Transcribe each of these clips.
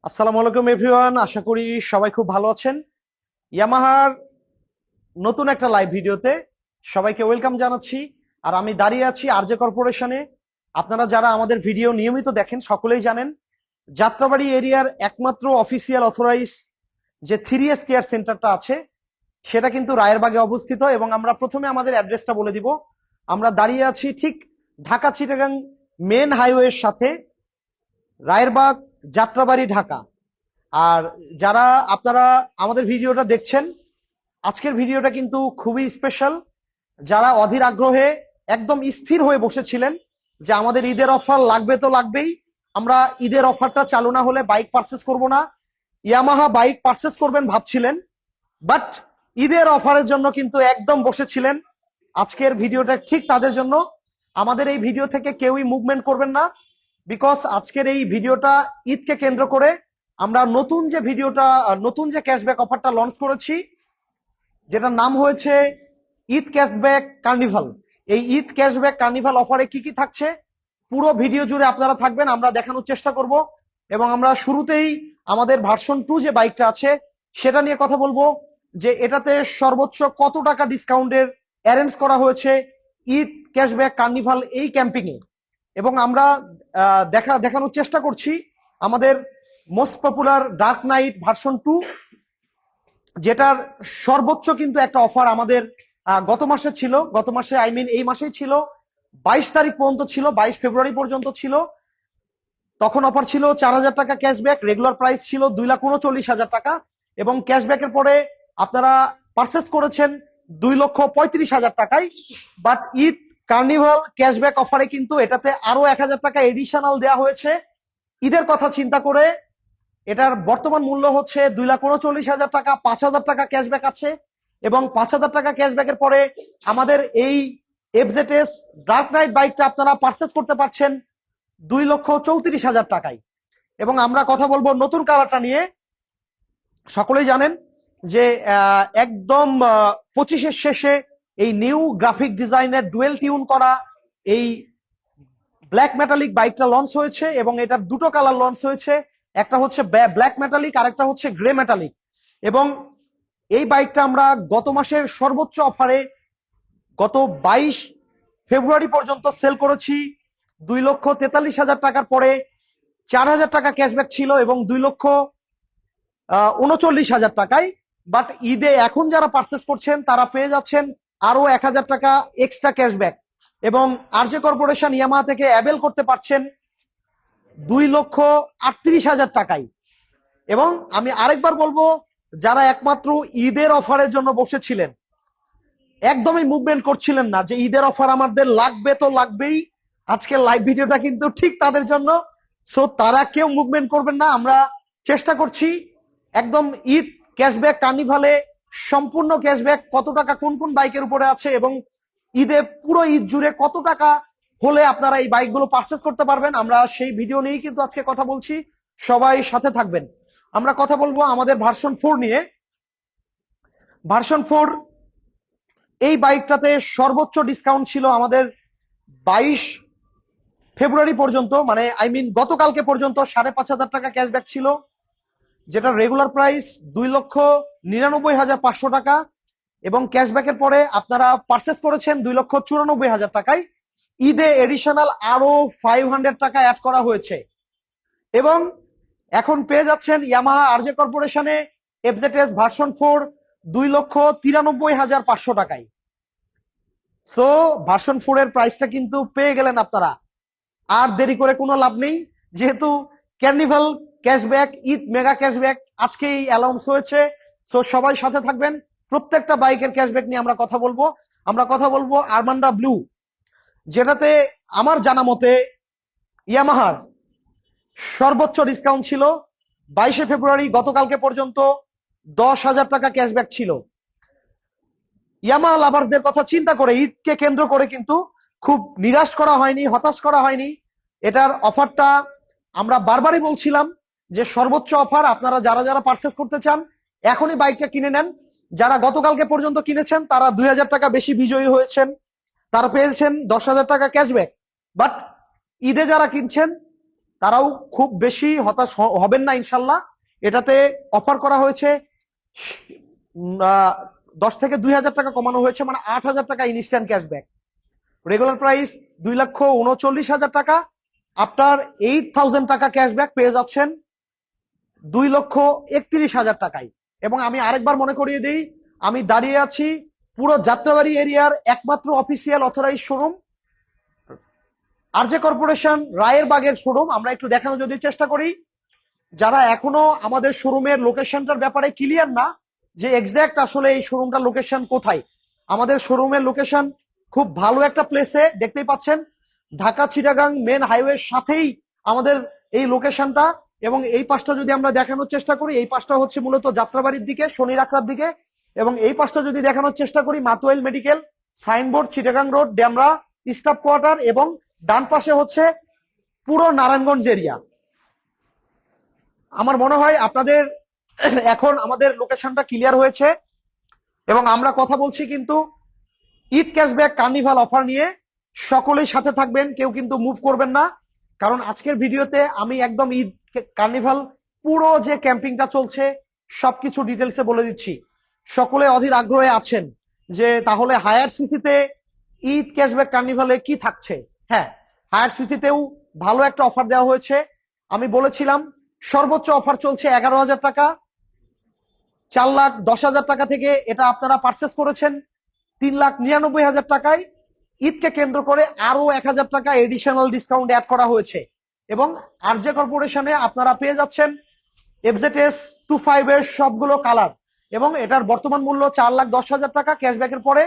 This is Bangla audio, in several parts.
আসসালামু আলাইকুম এভরিওয়ান, আশা করি সবাই খুব ভালো আছেন। ইয়ামাহার নতুন একটা লাইভ ভিডিওতে সবাইকে ওয়েলকাম জানাচ্ছি। আর আমি দাঁড়িয়ে আছি আরজে কর্পোরেশনে। আপনারা যারা আমাদের ভিডিও নিয়মিত দেখেন সকলেই জানেন, যাত্রাবাড়ি এরিয়ার একমাত্র অফিসিয়াল অথরাইজ যে 3S কেয়ার সেন্টারটা আছে সেটা কিন্তু রায়েরবাগে অবস্থিত। এবং আমরা প্রথমে আমাদের অ্যাড্রেসটা বলে দিব। আমরা দাঁড়িয়ে আছি ঠিক ঢাকা চিটাগাং মেন হাইওয়ের সাথে, রায়েরবাগ, যাত্রাবাড়ি, ঢাকা। আর যারা আপনারা আমাদের ভিডিওটা দেখছেন, আজকের ভিডিওটা কিন্তু খুবই স্পেশাল। যারা অধীর আগ্রহে একদম স্থির হয়ে বসেছিলেন যে আমাদের ঈদের অফার লাগবে তো লাগবেই, আমরা ঈদের অফারটা চালু না হলে বাইক পারচেস করব না, ইয়ামাহা বাইক পারচেস করবেন ভাবছিলেন, বাট ঈদের অফারের জন্য কিন্তু একদম বসেছিলেন, আজকের ভিডিওটা ঠিক তাদের জন্য। আমাদের এই ভিডিও থেকে কেউই মুভমেন্ট করবেন না, বিকজ আজকের এই ভিডিওটা ঈদকে কেন্দ্র করে আমরা নতুন যে ক্যাশব্যাক অফারটা লঞ্চ করেছি, যেটার নাম হয়েছে ঈদ ক্যাশব্যাক কার্নিভাল। এই ঈদ ক্যাশব্যাক কার্নিভাল অফারে কি কি থাকছে পুরো ভিডিও জুড়ে আপনারা থাকবেন, আমরা দেখানোর চেষ্টা করব। এবং আমরা শুরুতেই আমাদের ভার্সন 2 যে বাইকটা আছে সেটা নিয়ে কথা বলবো, যে এটাতে সর্বোচ্চ কত টাকা ডিসকাউন্টের অ্যারেঞ্জ করা হয়েছে ঈদ ক্যাশব্যাক কার্নিভাল এই ক্যাম্পিং এ। এবং আমরা দেখানোর চেষ্টা করছি আমাদের most popular dark night version 2, যেটার সর্বোচ্চ কিন্তু একটা অফার আমাদের গত মাসে এই মাসেই ছিল, 22 তারিখ পর্যন্ত ছিল, 22 ফেব্রুয়ারি পর্যন্ত ছিল। তখন অফার ছিল 4,000 টাকা ক্যাশব্যাক, রেগুলার প্রাইস ছিল 2,39,000 টাকা। এবং ক্যাশব্যাকের পরে আপনারা পারচেস করেছেন 2,35,000 টাকায়। বাট ঈদ কার্নিভাল ক্যাশব্যাক অফারে কিন্তু এটাতে আরো 1,000 টাকা এডিশনাল দেওয়া হয়েছে ঈদের কথা চিন্তা করে। এটার বর্তমান মূল্য হচ্ছে 2,39,000 টাকা, 5,000 টাকা ক্যাশব্যাক আছে। এবং 5,000 টাকা ক্যাশব্যাকের পরে আমাদের এই এফজেডএস ডার্ক নাইট বাইকটা আপনারা পারচেস করতে পারছেন 2,34,000 টাকায়। এবং আমরা কথা বলবো নতুন কালারটা নিয়ে। সকলেই জানেন যে একদম 25-এর শেষে এই নিউ গ্রাফিক ডিজাইনের ডুয়েল টিউন করা এই ব্ল্যাক মেটালিক বাইকটা লঞ্চ হয়েছে। এবং এটার দুটো কালার লঞ্চ হয়েছে, একটা হচ্ছে ব্ল্যাক মেটালিক আর একটা হচ্ছে গ্রে মেটালিক। এবং এই বাইকটা আমরা গত মাসের সর্বোচ্চ অফারে গত 22 ফেব্রুয়ারি পর্যন্ত সেল করেছি 2,43,000 টাকার পরে 4,000 টাকা ক্যাশব্যাক ছিল এবং 2,39,000 টাকায়। বাট ঈদে এখন যারা পারচেস করছেন তারা পেয়ে যাচ্ছেন আরো 1,000 টাকা এক্সট্রা ক্যাশব্যাক। এবং আরজে কর্পোরেশন ইয়ামাহা থেকে অ্যাভেল করতে পারছেন 2,38,000 টাকায়। এবং আমি আরেকবার বলবো, যারা একমাত্র ঈদের অফারের জন্য বসেছিলেন, একদমই মুভমেন্ট করছিলেন না যে ঈদের অফার আমাদের লাগবে তো লাগবেই, আজকের লাইভ ভিডিওটা কিন্তু ঠিক তাদের জন্য। সো তারা কেউ মুভমেন্ট করবেন না। আমরা চেষ্টা করছি একদম ঈদ ক্যাশব্যাক কার্নিভালে সম্পূর্ণ ক্যাশব্যাক কত টাকা কোন কোন বাইকের উপরে আছে এবং ঈদে পুরো ঈদ জুড়ে কত টাকা হলে আপনারা এই বাইকগুলো পারচেস করতে পারবেন, আমরা সেই ভিডিও নিয়েই কিন্তু আজকে কথা বলছি। সবাই সাথে থাকবেন। আমরা কথা বলবো আমাদের ভার্সন 4 নিয়ে। ভার্সন 4 এই বাইকটাতে সর্বোচ্চ ডিসকাউন্ট ছিল আমাদের 22 ফেব্রুয়ারি পর্যন্ত, মানে গতকালকে পর্যন্ত 5,500 টাকা ক্যাশব্যাক ছিল, যেটা রেগুলার প্রাইস 2,99,500 টাকা। এবং ক্যাশব্যাকের পরে আপনারা পারচেস করেছেন 2,94,000 টাকায়। ঈদে এডিশনাল আরো 500 টাকা অ্যাড করা হয়েছে। এবং এখন পেয়ে যাচ্ছেন ইয়ামাহা আরজে কর্পোরেশনে এফজেডএস ভার্সন 4 2,93,500 টাকায়। সো ভার্সন 4 এর প্রাইসটা কিন্তু পেয়ে গেলেন আপনারা। আর দেরি করে কোনো লাভ নেই, যেহেতু carnival cashback Eid mega cashback আজকেই অ্যানাউন্স হয়েছে। সো সবাই সাথে থাকবেন। প্রত্যেকটা বাইকের ক্যাশব্যাক নিয়ে আমরা কথা বলবো আরমান্ডা ব্লু, যেটাতে আমার জানা মতে ইয়ামাহার সর্বোচ্চ ডিসকাউন্ট ছিল 22 ফেব্রুয়ারি গতকালকে পর্যন্ত 10,000 টাকা ক্যাশব্যাক ছিল। ইয়ামাহা লাভারদের কথা চিন্তা করে ঈদকে কেন্দ্র করে কিন্তু খুব নিরাশ করা হয়নি, হতাশ করা হয়নি। এটার অফারটা আমরা বারবারই বলছিলাম যে সর্বোচ্চ অফার, আপনারা যারা যারা পারচেস করতে চান এখনই বাইকটা কিনে নেন। যারা গতকালকে পর্যন্ত কিনেছেন তারা 2,000 টাকা বেশি বিজয়ী হয়েছেন, তারা পেয়েছেন 10,000 টাকা ক্যাশব্যাক। বাট ঈদে যারা কিনছেন তারাও খুব বেশি হতাশ হবেন না ইনশাল্লাহ। এটাতে অফার করা হয়েছে 10 থেকে 2,000 টাকা কমানো হয়েছে, মানে 8,000 টাকা ইনস্ট্যান্ট ক্যাশব্যাক। রেগুলার প্রাইস 2,39,000 টাকা, আপনার 8,000 টাকা ক্যাশব্যাক পেয়ে যাচ্ছেন 2,31,000 টাকায়। এবং আমি আরেকবার মনে করিয়ে দিই, আমি দাঁড়িয়ে আছি পুরো যাত্রাবাড়ি এরিয়ার একমাত্র official authorize showroom RJ corporation রায়ের বাগের শোরুম। আমরা একটু দেখানোর যদি চেষ্টা করি, যারা এখনো আমাদের শোরুমের লোকেশনটার ব্যাপারে ক্লিয়ার না যে এক্সাক্ট আসলে এই শোরুমটার লোকেশন কোথায়, আমাদের শোরুমের লোকেশন খুব ভালো একটা প্লেসে, দেখতেই পাচ্ছেন ঢাকা চিটাগাং মেন হাইওয়ের সাথেই আমাদের এই লোকেশনটা। এবং এই পাশটা যদি আমরা দেখানোর চেষ্টা করি, এই পাশটা হচ্ছে মূলত যাত্রাবাড়ির দিকে, শনি রাখরার দিকে। এবং এই পাশটা যদি দেখানোর চেষ্টা করি, Matuail medical signboard, Chittagong road, Demra staff quarter, এবং ডান পাশে হচ্ছে পুরো নারায়ণগঞ্জ এরিয়া। আমার মনে হয় আপনাদের এখন আমাদের লোকেশনটা ক্লিয়ার হয়েছে। এবং আমরা কথা বলছি কিন্তু ঈদ ক্যাশব্যাক কার্নিভাল অফার নিয়ে। সকলেই সাথে থাকবেন, কেউ কিন্তু মুভ করবেন না, কারণ আজকের ভিডিওতে আমি একদম ঈদ কার্নিভাল পুরো যে ক্যাম্পিংটা চলছে সবকিছু ডিটেলসে বলে দিচ্ছি। সকলে অধীর আগ্রহে আছেন যে তাহলে হায়ার সিসিতে ঈদ ক্যাশব্যাক কার্নিভালে কি থাকছে। হ্যাঁ, হায়ার সিসিতেও ভালো একটা অফার দেওয়া হয়েছে। আমি বলেছিলাম সর্বোচ্চ অফার চলছে 11,000 টাকা, 4,10,000 টাকা থেকে এটা আপনারা পারচেস করেছেন 3,99,000 টাকায়। ঈদকে কেন্দ্র করে আরো 1,000 টাকা এডিশনাল ডিসকাউন্ট অ্যাড করা হয়েছে। এবং আরজে কর্পোরেশনে আপনারা পেয়ে যাচ্ছেন FZS 25 এর সবগুলো কালার, এবং এটার বর্তমান মূল্য 4,10,000 টাকা, ক্যাশব্যাকের পরে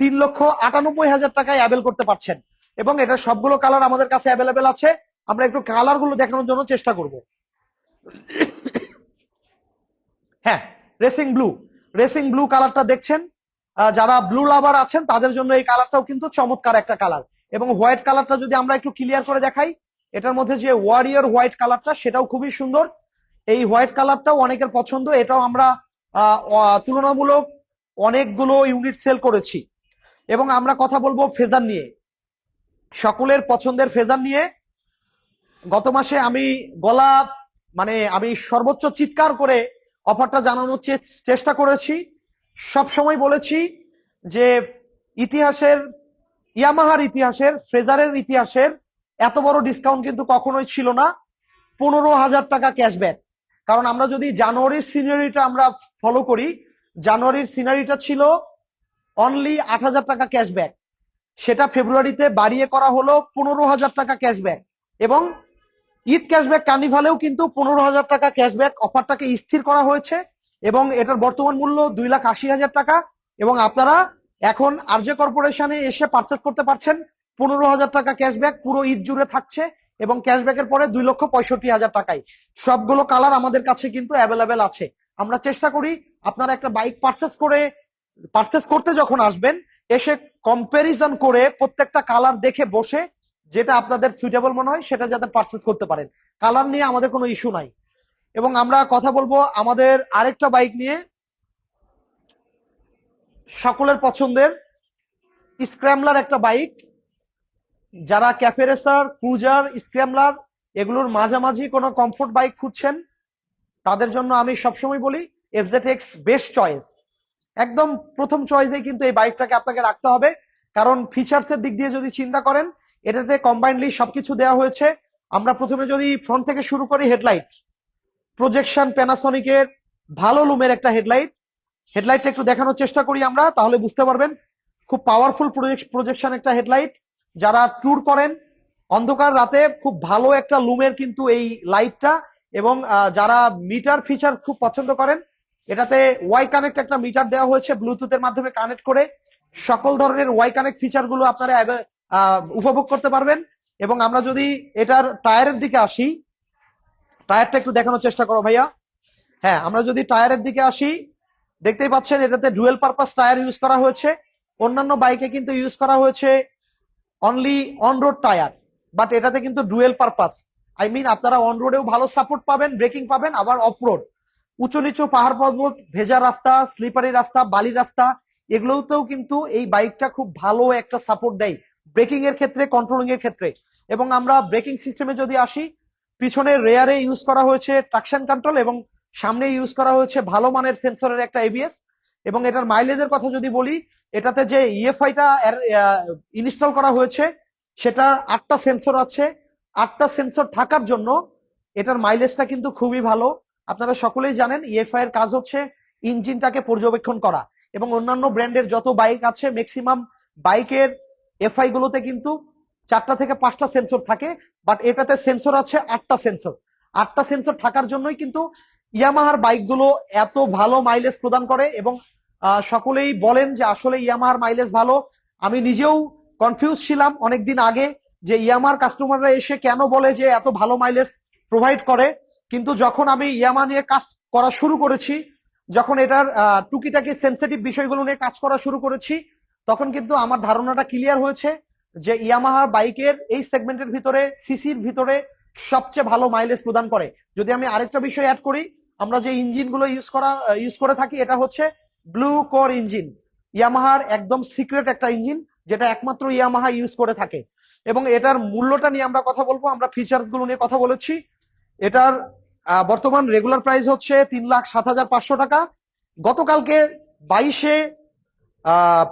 3,98,000 টাকায় অ্যাভেল করতে পারছেন। এবং এটার সবগুলো কালার আমাদের কাছে অ্যাভেলেবেল আছে। আমরা একটু কালার গুলো দেখানোর জন্য চেষ্টা করব। হ্যাঁ, রেসিং ব্লু কালারটা দেখছেন, যারা ব্লু লাভার আছেন তাদের জন্য এই কালারটাও কিন্তু চমৎকার একটা কালার। এবং হোয়াইট কালারটা যদি আমরা একটু ক্লিয়ার করে দেখাই, এটার মধ্যে যে ওয়ারিয়র হোয়াইট কালারটা সেটাও খুবই সুন্দর। এই হোয়াইট কালারটাও অনেকের পছন্দ, এটাও আমরা তুলনামূলক অনেকগুলো ইউনিট সেল করেছি। এবং আমরা কথা বলবো ফেজার নিয়ে, সকলের পছন্দের ফেজার নিয়ে। গত মাসে আমি আমি সর্বোচ্চ চিৎকার করে অফারটা জানানোর চেষ্টা করেছি। সব সময় বলেছি যে ইয়ামাহার ইতিহাসের, ফ্রেজারের ইতিহাসের এত বড় ডিসকাউন্ট কিন্তু কখনোই ছিল না। 15,000 টাকা ক্যাশব্যাক। কারণ আমরা যদি জানুয়ারির সিনারিটা আমরা ফলো করি, জানুয়ারির সিনারিটা ছিল অনলি 8,000 টাকা ক্যাশব্যাক, সেটা ফেব্রুয়ারিতে বাড়িয়ে করা হলো 15,000 টাকা ক্যাশব্যাক। এবং ঈদ ক্যাশব্যাক কার্নিভালেও কিন্তু 15,000 টাকা ক্যাশব্যাক অফারটাকে স্থির করা হয়েছে। এবং এটার বর্তমান মূল্য 2,80,000 টাকা। এবং আপনারা এখন আরজে কর্পোরেশনে এসে পারচেস করতে পারছেন 15,000 টাকা ক্যাশব্যাক পুরো ঈদ জুড়ে থাকছে। এবং ক্যাশব্যাকের পরে 2,65,000 টাকায় সবগুলো কালার আমাদের কাছে কিন্তু অ্যাভেলেবেল আছে। আমরা চেষ্টা করি আপনারা একটা বাইক পারচেস করতে যখন আসবেন, এসে কম্পারিজন করে প্রত্যেকটা কালার দেখে বসে যেটা আপনাদের সুইটেবল মনে হয় সেটা যাতে পারচেস করতে পারেন। কালার নিয়ে আমাদের কোনো ইস্যু নাই। এবং আমরা কথা বলবো আমাদের আরেকটা বাইক নিয়ে, সকলের পছন্দের স্ক্র্যামলার একটা বাইক। যারা ক্যাফে রেসার, ক্রুজার, স্ক্র্যামলার এগুলোর মাঝামাঝি কোনো কমফোর্ট বাইক খুঁজছেন তাদের জন্য আমি সবসময় বলি FZX বেস্ট চয়েস। একদম প্রথম চয়েসে কিন্তু এই বাইকটাকে আপনাকে রাখতে হবে, কারণ ফিচার্সের দিক দিয়ে যদি চিন্তা করেন এটাতে কম্বাইন্ডলি সবকিছু দেওয়া হয়েছে। আমরা প্রথমে যদি ফ্রন্ট থেকে শুরু করি, হেডলাইট প্রজেকশন প্যানাসনিকের ভালো লুমের একটা হেডলাইটটা একটু দেখানোর চেষ্টা করি আমরা, তাহলে বুঝতে পারবেন খুব পাওয়ারফুল প্রজেকশন একটা হেডলাইট। যারা ট্যুর করেন অন্ধকার রাতে খুব ভালো একটা লুমের কিন্তু এই লাইটটা। এবং যারা মিটার ফিচার খুব পছন্দ করেন, এটাতে ওয়াই কানেক্ট একটা মিটার দেওয়া হয়েছে, ব্লুটুথের মাধ্যমে কানেক্ট করে সকল ধরনের ওয়াই কানেক্ট ফিচার গুলো আপনারা উপভোগ করতে পারবেন। এবং আমরা যদি এটার টায়ারের দিকে আসি, টায়ারটা একটু দেখানোর চেষ্টা করো ভাইয়া। হ্যাঁ, আমরা যদি টায়ারের দিকে আসি, দেখতেই পাচ্ছেন এটাতে ডুয়েল পারপাস টায়ার ইউজ করা হয়েছে। অন্যান্য বাইকে কিন্তু ইউজ করা হয়েছে only on road tyre, but এটাতে কিন্তু ডুয়েল পারপাস। আপনারা অন রোডেও ভালো সাপোর্ট পাবেন, ব্রেকিং পাবেন, আবার অফ রোড উঁচু নিচু পাহাড় পর্বত, ভেজা রাস্তা, স্লিপারি রাস্তা, বালি রাস্তা এগুলোতেও কিন্তু এই বাইকটা খুব ভালো একটা সাপোর্ট দেয় ব্রেকিং এর ক্ষেত্রে, কন্ট্রোলিং এর ক্ষেত্রে। এবং আমরা ব্রেকিং সিস্টেমে যদি আসি, পিছনে রেয়ারে ইউজ করা হয়েছে ট্রাকশন কন্ট্রোল এবং সামনে ইউজ করা হয়েছে ভালো মানের সেন্সরের একটা এবিএস। এবং এটার মাইলেজের কথা যদি বলি, এটাতে যে ইএফআইটা ইনস্টল করা হয়েছে সেটা 8টা সেন্সর আছে। 8টা সেন্সর থাকার জন্য এটার মাইলেজটা কিন্তু খুবই ভালো। আপনারা সকলেই জানেন ইএফআই এর কাজ হচ্ছে ইঞ্জিনটাকে পর্যবেক্ষণ করা, এবং অন্যান্য ব্র্যান্ডের যত বাইক আছে ম্যাক্সিমাম বাইকের এফআই গুলোতে কিন্তু 4টা থেকে 5টা সেন্সর থাকে, বাট এটাতে সেন্সর আছে 8টা সেন্সর। 8টা সেন্সর থাকার জন্যই কিন্তু ইয়ামাহার বাইকগুলো এত ভালো মাইলেজ প্রদান করে। এবং সকলেই বলেন যে আসলে ইয়ামাহার মাইলেজ ভালো। আমি নিজেও কনফিউজ ছিলাম অনেকদিন আগে যে ইয়ামাহার কাস্টমাররা এসে কেন বলে যে এত ভালো মাইলেজ প্রোভাইড করে, কিন্তু যখন আমি ইয়ামাহা নিয়ে কাজ করা শুরু করেছি, যখন এটার টুকিটাকি সেন্সিটিভ বিষয়গুলো নিয়ে কাজ করা শুরু করেছি, তখন কিন্তু আমার ধারণাটা ক্লিয়ার হয়েছে যে ইয়ামাহা বাইকের এই সেগমেন্টের ভিতরে সিসির ভিতরে সবচেয়ে ভালো মাইলেজ প্রদান করে। যদি আমি আরেকটা বিষয় অ্যাড করি, আমরা যে ইঞ্জিনগুলো ইউজ করে থাকি এটা হচ্ছে ব্লু কোর ইঞ্জিন, ইয়ামাহার একদম সিক্রেট একটা ইঞ্জিন যেটা একমাত্র ইয়ামাহা ইউজ করে থাকে। এবং এটার মূল্যটা নিয়ে আমরা কথা বলবো, আমরা ফিচার্স গুলো নিয়ে কথা বলেছি। এটার বর্তমান রেগুলার প্রাইস হচ্ছে 3,07,500 টাকা। গতকালকে 22শে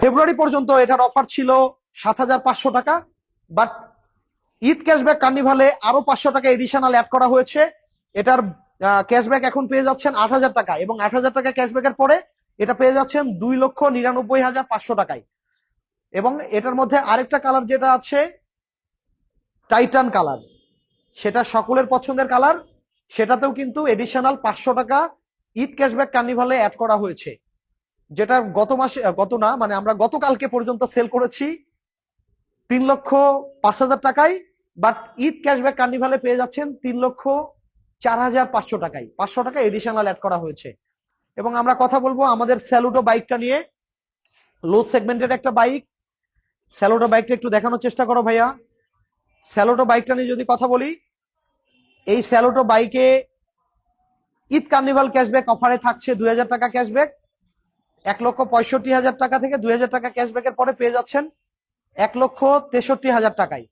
ফেব্রুয়ারি পর্যন্ত এটার অফার ছিল 7,500 টাকা, বাট ঈদ ক্যাশব্যাক কার্নিভালে আরো 500 টাকা এডিশনাল অ্যাড করা হয়েছে। এটার ক্যাশব্যাক এখন পেয়ে যাচ্ছেন 8,000 টাকা, এবং 8,000 টাকা ক্যাশব্যাকের পরে এটা পেয়ে যাচ্ছেন 2,99,500 টাকায়। এবং এটার মধ্যে আরেকটা কালার যেটা আছে টাইটান কালার, সেটা সকলের পছন্দের কালার, সেটাতেও কিন্তু এডিশনাল 500 টাকা ঈদ ক্যাশব্যাক কার্নিভালে অ্যাড করা হয়েছে, যেটা আমরা গতকালকে পর্যন্ত সেল করেছি 3,05,000 টাকায়, বাট ঈদ ক্যাশব্যাক কার্নিভালে পেয়ে যাচ্ছেন 3,04,500 টাকায়। 500 টাকা এডিশনাল অ্যাড করা হয়েছে। এবং আমরা কথা বলবো আমাদের স্যালুটো বাইকটা নিয়ে, লো সেগমেন্টের একটা বাইক। স্যালুটো বাইকটা একটু দেখানোর চেষ্টা করো ভাইয়া। স্যালুটো বাইকটা নিয়ে যদি কথা বলি, এই স্যালুটো বাইকে ঈদ কার্নিভাল ক্যাশব্যাক অফারে থাকছে 2,000 টাকা ক্যাশব্যাক। 1,65,000 টাকা থেকে 2,000 টাকা ক্যাশব্যাকের পরে পেয়ে যাচ্ছেন 1,63,000 টাকায়।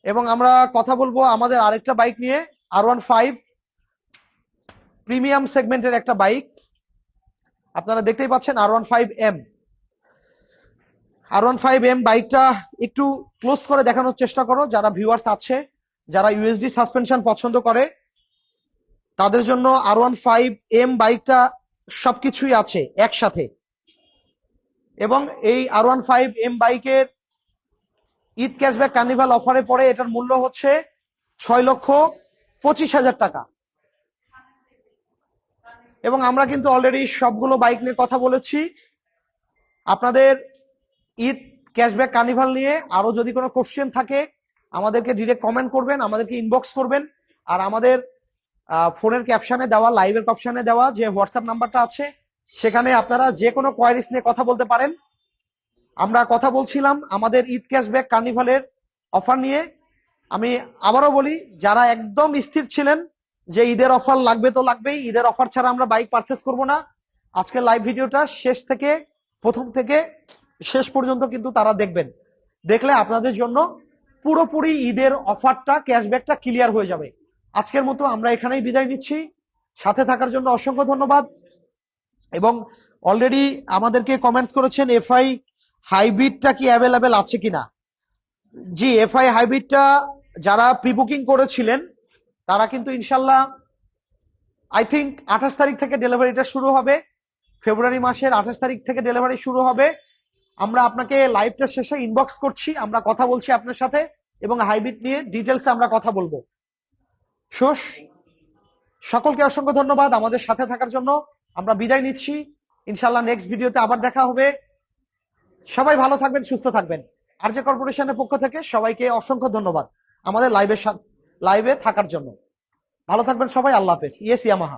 এবং আমরা কথা বলবো আমাদের আরেকটা বাইক নিয়ে, R15 প্রিমিয়াম সেগমেন্টের একটা বাইক। আপনারা দেখতেই পাচ্ছেন R15M। R15M বাইকটা একটু ক্লোজ করে দেখানোর চেষ্টা করো, যারা ভিউয়ার্স আছে যারা ইউএসডি সাসপেনশন পছন্দ করে তাদের জন্য R15M বাইকটা সবকিছুই আছে একসাথে। এবং এই R15M বাইকের ঈদ ক্যাশব্যাক কার্নিভাল অফারে পরে এটার মূল্য হচ্ছে 6,25,000 টাকা। এবং আমরা কিন্তু অলরেডি সবগুলো বাইক নিয়ে কথা বলেছি। আপনাদের ঈদ ক্যাশব্যাক কার্নিভাল নিয়ে আরো যদি কোনো কোশ্চেন থাকে আমাদেরকে ডিরেক্ট কমেন্ট করবেন, আমাদেরকে ইনবক্স করবেন। আর আমাদের ফোনের ক্যাপশনে দেওয়া, লাইভের ক্যাপশনে দেওয়া যে হোয়াটসঅ্যাপ নাম্বারটা আছে সেখানে আপনারা যে কোনো কোয়ারিজ নিয়ে কথা বলতে পারেন। আমরা কথা বলছিলাম আমাদের ঈদ ক্যাশব্যাক কার্নিভালের অফার নিয়ে। আমি আবারও বলি, যারা একদম স্থির ছিলেন যে ঈদের অফার লাগবে তো লাগবেই, ঈদের অফার ছাড়া আমরা বাইক পারচেস করব না, আজকের লাইভ ভিডিওটা প্রথম থেকে শেষ পর্যন্ত কিন্তু তারা দেখবেন। দেখলে আপনাদের জন্য পুরোপুরি ঈদের অফারটা, ক্যাশব্যাকটা ক্লিয়ার হয়ে যাবে। আজকের মতো আমরা এখানেই বিদায় নিচ্ছি। সাথে থাকার জন্য অসংখ্য ধন্যবাদ। এবং অলরেডি আমাদেরকে কমেন্টস করেছেন এফআই হাইব্রিডটা কি অ্যাভেলেবেল আছে কিনা। জি, এফআই হাইব্রিডটা যারা প্রি বুকিং করেছিলেন তারা কিন্তু ইনশাল্লাহ আই থিঙ্ক 28 তারিখ থেকে ডেলিভারিটা শুরু হবে। ফেব্রুয়ারি মাসের 28 তারিখ থেকে ডেলিভারি শুরু হবে। আমরা আপনাকে লাইভটা শেষে ইনবক্স করছি, আমরা কথা বলছি আপনার সাথে, এবং হাইব্রিড নিয়ে ডিটেলসে আমরা কথা বলবো। সকলকে অসংখ্য ধন্যবাদ আমাদের সাথে থাকার জন্য। আমরা বিদায় নিচ্ছি, ইনশাল্লাহ নেক্সট ভিডিওতে আবার দেখা হবে। সবাই ভালো থাকবেন, সুস্থ থাকবেন। আরজে কর্পোরেশনের পক্ষ থেকে সবাইকে অসংখ্য ধন্যবাদ আমাদের লাইভে থাকার জন্য। ভালো থাকবেন সবাই, আল্লাহ হাফেজ। Yes Yamaha.